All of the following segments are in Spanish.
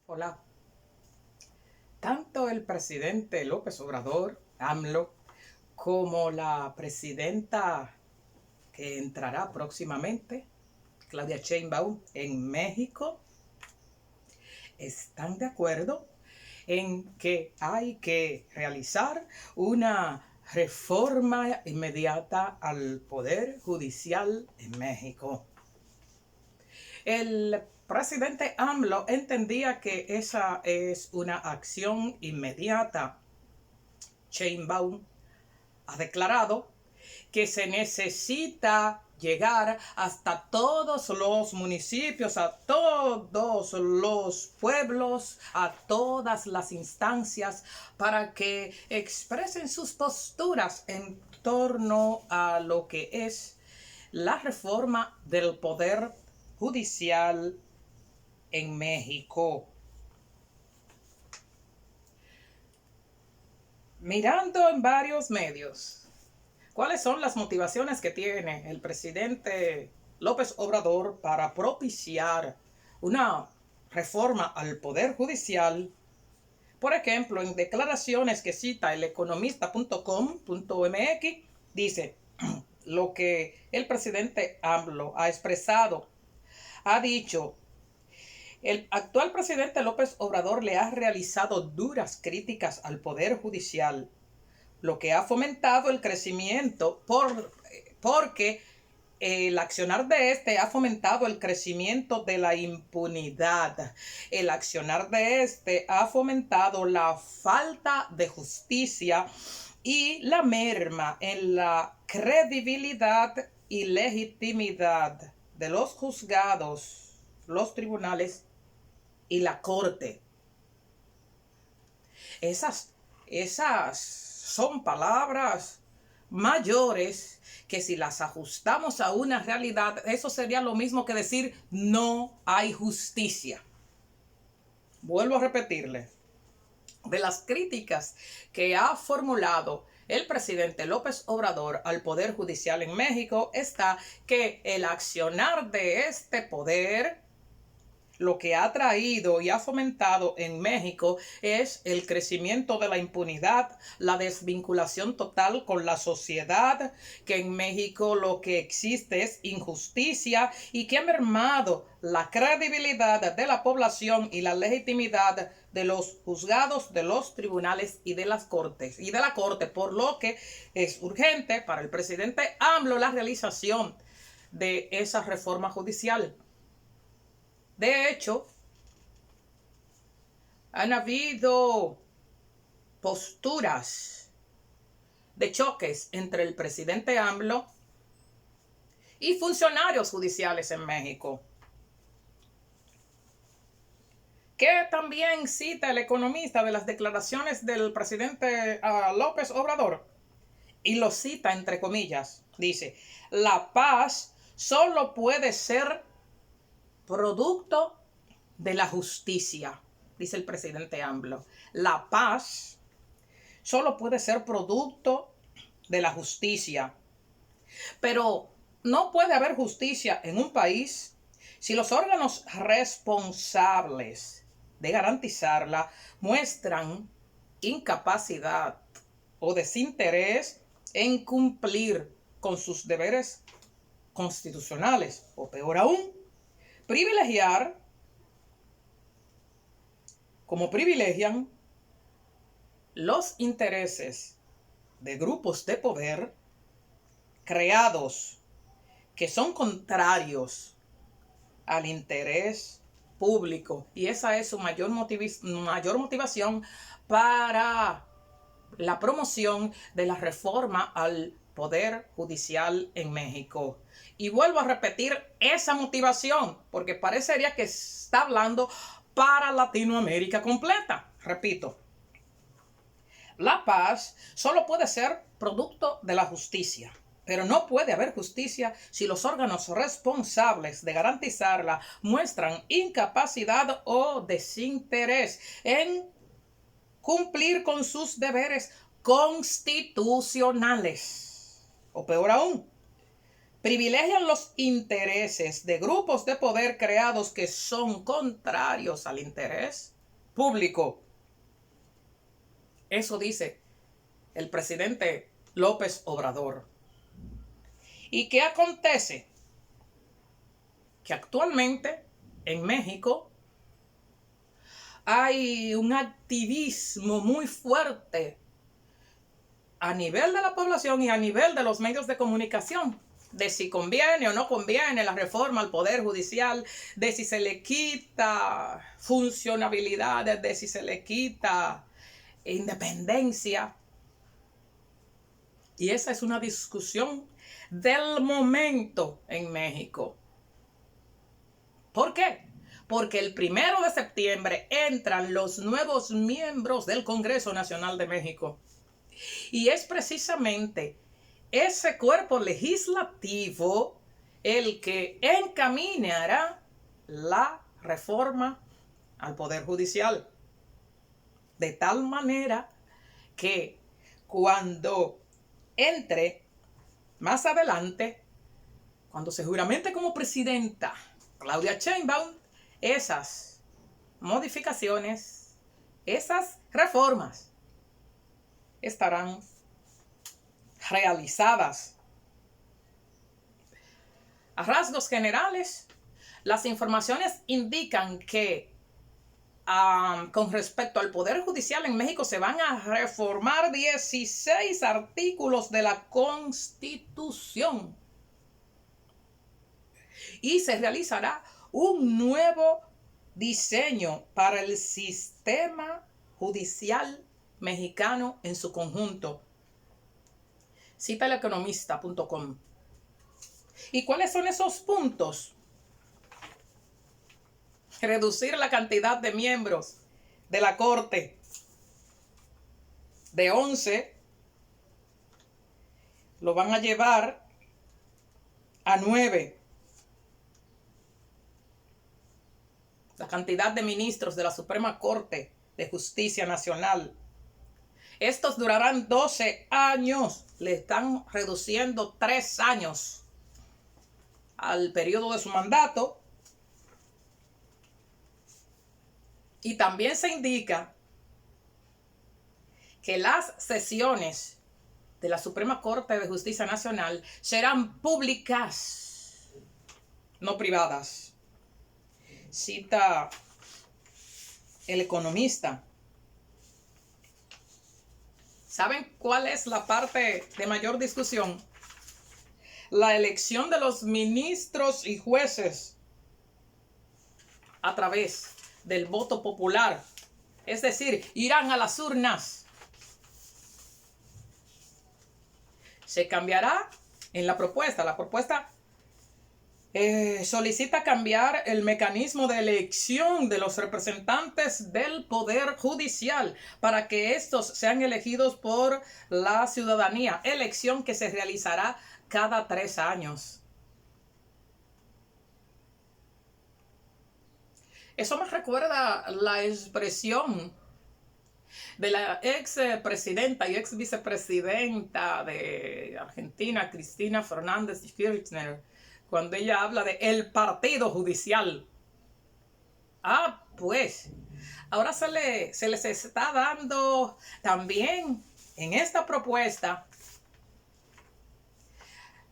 Hola. Tanto el presidente López Obrador, AMLO, como la presidenta que entrará próximamente, Claudia Sheinbaum, en México, están de acuerdo en que hay que realizar una reforma inmediata al Poder Judicial en México. El presidente AMLO entendía que esa es una acción inmediata. Sheinbaum ha declarado que se necesita llegar hasta todos los municipios, a todos los pueblos, a todas las instancias para que expresen sus posturas en torno a lo que es la reforma del Poder Judicial en México. Mirando en varios medios, ¿cuáles son las motivaciones que tiene el presidente López Obrador para propiciar una reforma al Poder Judicial? Por ejemplo, en declaraciones que cita el economista.com.mx, dice lo que el presidente AMLO ha expresado. Ha dicho: el actual presidente López Obrador le ha realizado duras críticas al Poder Judicial, lo que ha fomentado el crecimiento porque el accionar de este ha fomentado el crecimiento de la impunidad. El accionar de este ha fomentado la falta de justicia y la merma en la credibilidad y legitimidad de los juzgados, los tribunales y la corte. Esas son palabras mayores que, si las ajustamos a una realidad, eso sería lo mismo que decir no hay justicia. Vuelvo a repetirle, de las críticas que ha formulado el presidente López Obrador al Poder Judicial en México está que el accionar de este poder lo que ha traído y ha fomentado en México es el crecimiento de la impunidad, la desvinculación total con la sociedad, que en México lo que existe es injusticia y que ha mermado la credibilidad de la población y la legitimidad de los juzgados, de los tribunales y de las cortes y de la corte, por lo que es urgente para el presidente AMLO la realización de esa reforma judicial. De hecho, han habido posturas de choques entre el presidente AMLO y funcionarios judiciales en México, que también cita el economista de las declaraciones del presidente López Obrador, y lo cita entre comillas. Dice: la paz solo puede ser producto de la justicia, dice el presidente AMLO. La paz solo puede ser producto de la justicia. Pero no puede haber justicia en un país si los órganos responsables de garantizarla muestran incapacidad o desinterés en cumplir con sus deberes constitucionales, o peor aún, privilegian los intereses de grupos de poder creados que son contrarios al interés público, y esa es su mayor motivación para la promoción de la reforma al Poder Judicial en México. Y vuelvo a repetir esa motivación, porque parecería que está hablando para Latinoamérica completa. Repito, la paz solo puede ser producto de la justicia, pero no puede haber justicia si los órganos responsables de garantizarla muestran incapacidad o desinterés en cumplir con sus deberes constitucionales. O peor aún, privilegian los intereses de grupos de poder creados que son contrarios al interés público. Eso dice el presidente López Obrador. ¿Y qué acontece? Que actualmente en México hay un activismo muy fuerte a nivel de la población y a nivel de los medios de comunicación, de si conviene o no conviene la reforma al Poder Judicial, de si se le quita funcionalidades, de si se le quita independencia. Y esa es una discusión del momento en México. ¿Por qué? Porque el 1 de septiembre entran los nuevos miembros del Congreso Nacional de México. Y es precisamente ese cuerpo legislativo el que encaminará la reforma al Poder Judicial. De tal manera que cuando entre más adelante, cuando se juramente como presidenta Claudia Sheinbaum, esas modificaciones, esas reformas estarán realizadas. A rasgos generales, las informaciones indican que con respecto al Poder Judicial en México se van a reformar 16 artículos de la Constitución y se realizará un nuevo diseño para el sistema judicial mexicano en su conjunto. Cita eleconomista.com. ¿Y cuáles son esos puntos? Reducir la cantidad de miembros de la Corte de 11, lo van a llevar a 9. La cantidad de ministros de la Suprema Corte de Justicia Nacional. Estos durarán 12 años. Le están reduciendo 3 años al periodo de su mandato. Y también se indica que las sesiones de la Suprema Corte de Justicia Nacional serán públicas, no privadas. Cita El Economista. ¿Saben cuál es la parte de mayor discusión? La elección de los ministros y jueces a través del voto popular. Es decir, irán a las urnas. Se cambiará en la propuesta. La propuesta solicita cambiar el mecanismo de elección de los representantes del Poder Judicial para que estos sean elegidos por la ciudadanía. Elección que se realizará cada 3 años. Eso me recuerda la expresión de la ex presidenta y ex vicepresidenta de Argentina, Cristina Fernández de Kirchner, cuando ella habla de el partido judicial. Pues, ahora se les está dando también en esta propuesta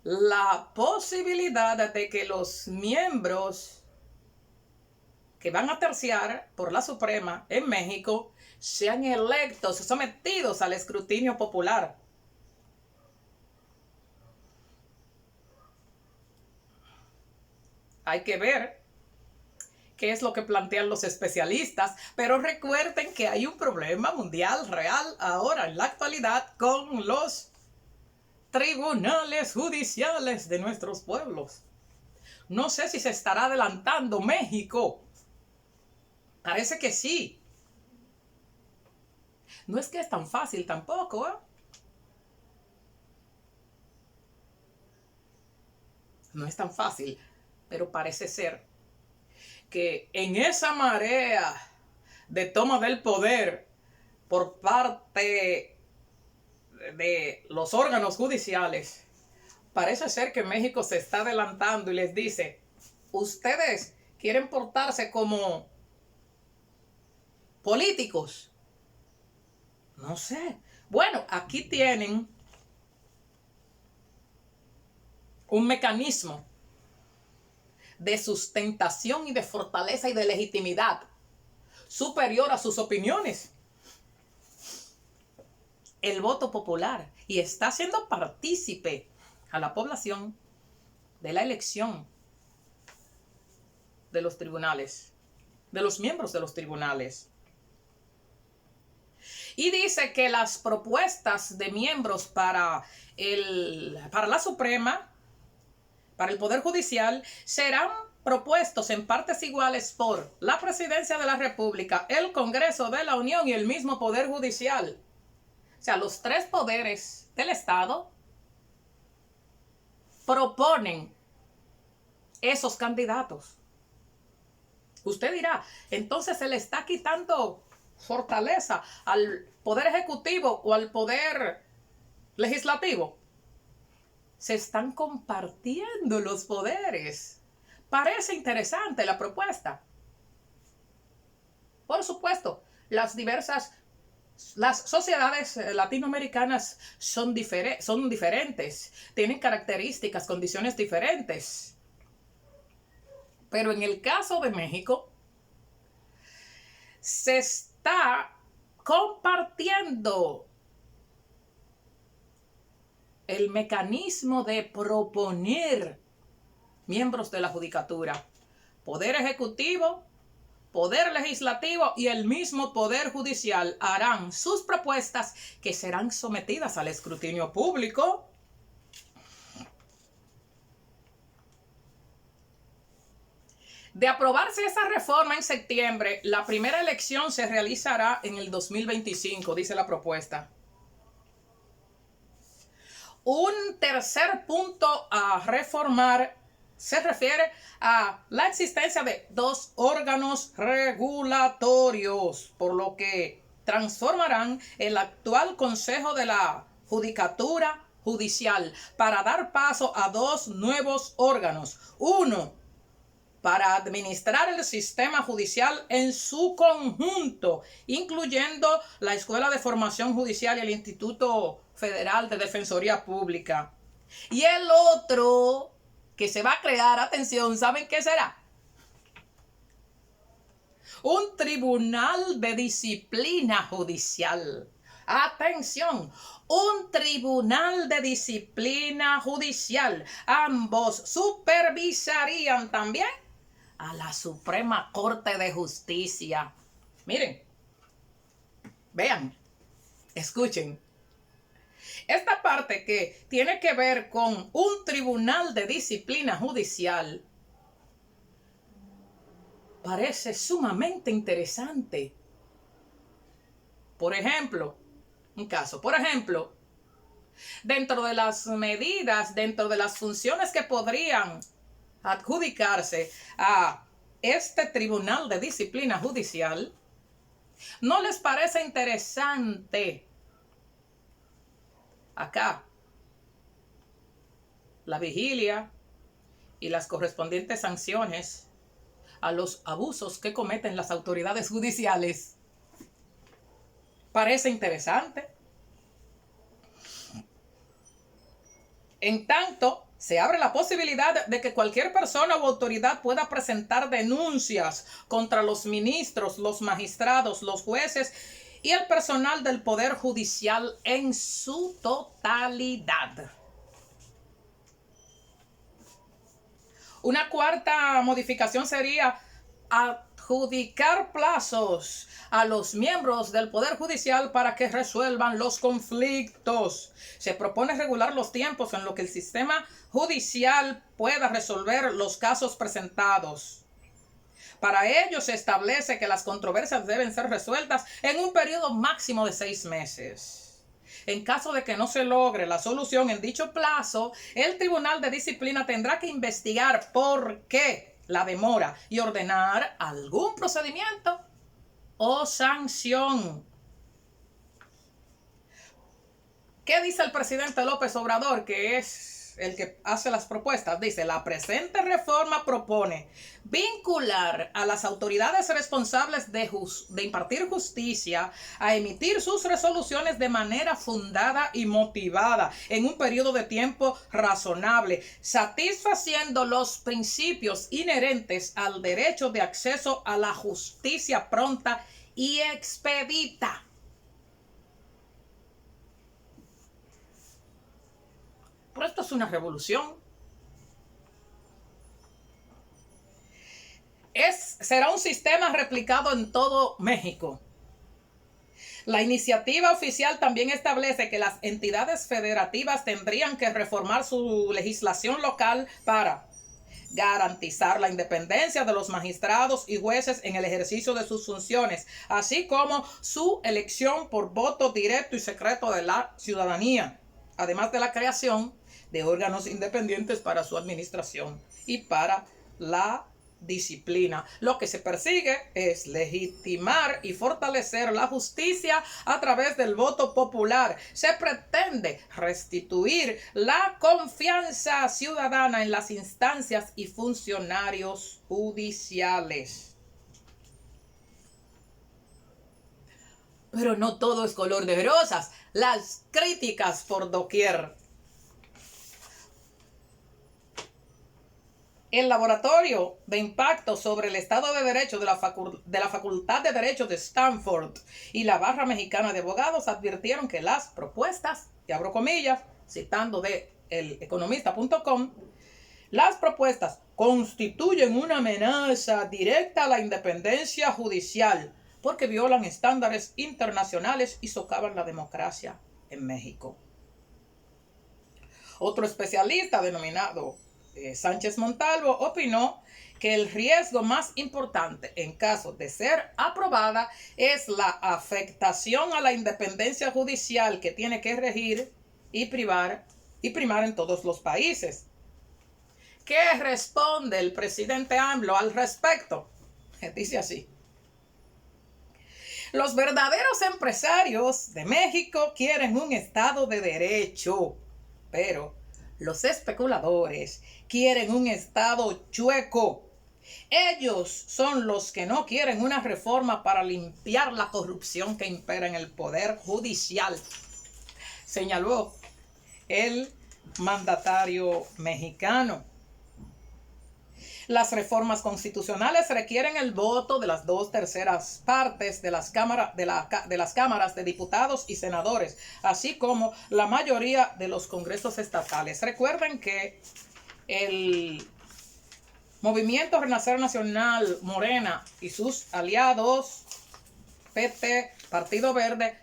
la posibilidad de que los miembros que van a terciar por la Suprema en México sean electos, sometidos al escrutinio popular. Hay que ver qué es lo que plantean los especialistas, pero recuerden que hay un problema mundial real ahora en la actualidad con los tribunales judiciales de nuestros pueblos. No sé si se estará adelantando México. Parece que sí. No es que es tan fácil tampoco, ¿eh? No es tan fácil, pero parece ser que en esa marea de toma del poder por parte de los órganos judiciales, parece ser que México se está adelantando y les dice, ustedes quieren portarse como políticos. No sé. Bueno, aquí tienen un mecanismo de sustentación y de fortaleza y de legitimidad superior a sus opiniones. El voto popular, y está siendo partícipe a la población de la elección de los tribunales, de los miembros de los tribunales. Y dice que las propuestas de miembros para la Suprema, para el Poder Judicial, serán propuestos en partes iguales por la Presidencia de la República, el Congreso de la Unión y el mismo Poder Judicial. O sea, los tres poderes del Estado proponen esos candidatos. Usted dirá, entonces se le está quitando fortaleza al Poder Ejecutivo o al Poder Legislativo. Se están compartiendo los poderes. Parece interesante la propuesta. Por supuesto, las sociedades latinoamericanas son diferentes, tienen características, condiciones diferentes. Pero en el caso de México, se está compartiendo el mecanismo de proponer miembros de la judicatura, Poder Ejecutivo, Poder Legislativo y el mismo Poder Judicial harán sus propuestas que serán sometidas al escrutinio público. De aprobarse esa reforma en septiembre, la primera elección se realizará en el 2025, dice la propuesta. Un tercer punto a reformar se refiere a la existencia de dos órganos regulatorios, por lo que transformarán el actual Consejo de la Judicatura Judicial para dar paso a dos nuevos órganos. Uno, para administrar el sistema judicial en su conjunto, incluyendo la Escuela de Formación Judicial y el Instituto Federal de Defensoría Pública. Y el otro que se va a crear, atención, ¿saben qué será? Un tribunal de disciplina judicial. Atención, un tribunal de disciplina judicial. Ambos supervisarían también a la Suprema Corte de Justicia. Miren, vean, escuchen. Esta parte que tiene que ver con un tribunal de disciplina judicial parece sumamente interesante. Por ejemplo, dentro de las medidas, dentro de las funciones que podrían adjudicarse a este tribunal de disciplina judicial, ¿no les parece interesante acá la vigilia y las correspondientes sanciones a los abusos que cometen las autoridades judiciales? Parece interesante. En tanto, se abre la posibilidad de que cualquier persona o autoridad pueda presentar denuncias contra los ministros, los magistrados, los jueces y el personal del Poder Judicial en su totalidad. Una cuarta modificación sería adjudicar plazos a los miembros del Poder Judicial para que resuelvan los conflictos. Se propone regular los tiempos en los que el sistema judicial pueda resolver los casos presentados. Para ello se establece que las controversias deben ser resueltas en un periodo máximo de 6 meses. En caso de que no se logre la solución en dicho plazo, el Tribunal de Disciplina tendrá que investigar por qué la demora y ordenar algún procedimiento o sanción. ¿Qué dice el presidente López Obrador? Que es el que hace las propuestas, dice: la presente reforma propone vincular a las autoridades responsables de impartir justicia a emitir sus resoluciones de manera fundada y motivada en un periodo de tiempo razonable, satisfaciendo los principios inherentes al derecho de acceso a la justicia pronta y expedita. Pero esto es una revolución. Será un sistema replicado en todo México. La iniciativa oficial también establece que las entidades federativas tendrían que reformar su legislación local para garantizar la independencia de los magistrados y jueces en el ejercicio de sus funciones, así como su elección por voto directo y secreto de la ciudadanía, además de la creación de órganos independientes para su administración y para la disciplina. Lo que se persigue es legitimar y fortalecer la justicia a través del voto popular. Se pretende restituir la confianza ciudadana en las instancias y funcionarios judiciales. Pero no todo es color de rosas. Las críticas por doquier. El Laboratorio de Impacto sobre el Estado de Derecho de la Facultad de Derecho de Stanford y la Barra Mexicana de Abogados advirtieron que las propuestas, y abro comillas, citando de eleconomista.com, las propuestas constituyen una amenaza directa a la independencia judicial porque violan estándares internacionales y socavan la democracia en México. Otro especialista denominado Sánchez Montalvo opinó que el riesgo más importante en caso de ser aprobada es la afectación a la independencia judicial que tiene que regir y primar en todos los países. ¿Qué responde el presidente AMLO al respecto? Dice así: los verdaderos empresarios de México quieren un Estado de Derecho, pero los especuladores quieren un Estado chueco. Ellos son los que no quieren una reforma para limpiar la corrupción que impera en el poder judicial, señaló el mandatario mexicano. Las reformas constitucionales requieren el voto de las 2/3 partes de las cámaras de diputados y senadores, así como la mayoría de los congresos estatales. Recuerden que el Movimiento Renacer Nacional, Morena y sus aliados, PT, Partido Verde,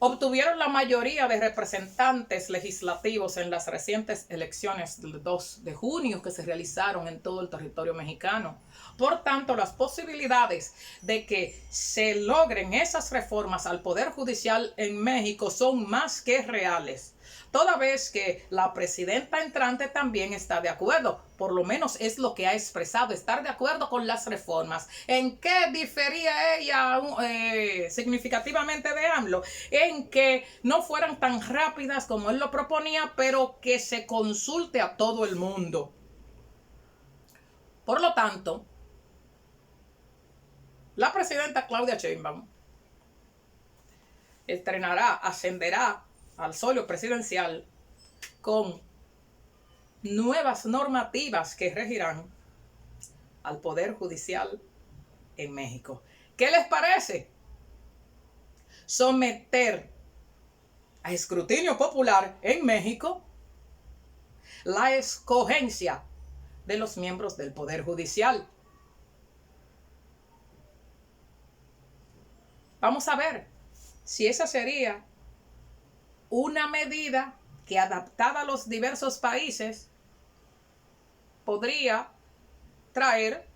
obtuvieron la mayoría de representantes legislativos en las recientes elecciones del 2 de junio que se realizaron en todo el territorio mexicano. Por tanto, las posibilidades de que se logren esas reformas al Poder Judicial en México son más que reales, toda vez que la presidenta entrante también está de acuerdo, por lo menos es lo que ha expresado, estar de acuerdo con las reformas. ¿En qué difería ella significativamente de AMLO? En que no fueran tan rápidas como él lo proponía, pero que se consulte a todo el mundo. Por lo tanto, la presidenta Claudia Sheinbaum ascenderá al solio presidencial con nuevas normativas que regirán al Poder Judicial en México. ¿Qué les parece? Someter a escrutinio popular en México la escogencia de los miembros del Poder Judicial. Vamos a ver si esa sería una medida que, adaptada a los diversos países, podría traer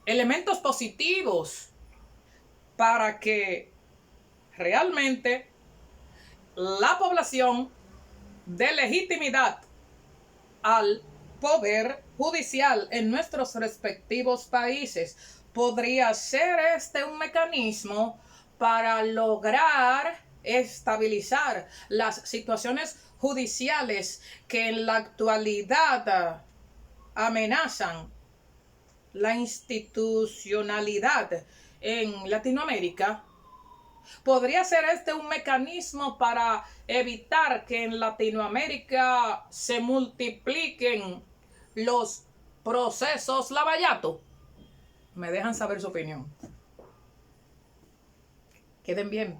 elementos positivos para que realmente la población dé legitimidad al Poder Judicial en nuestros respectivos países. Podría ser un mecanismo para lograr estabilizar las situaciones judiciales que en la actualidad amenazan la institucionalidad en Latinoamérica, ¿podría ser este un mecanismo para evitar que en Latinoamérica se multipliquen los procesos lavallato? Me dejan saber su opinión. Queden bien.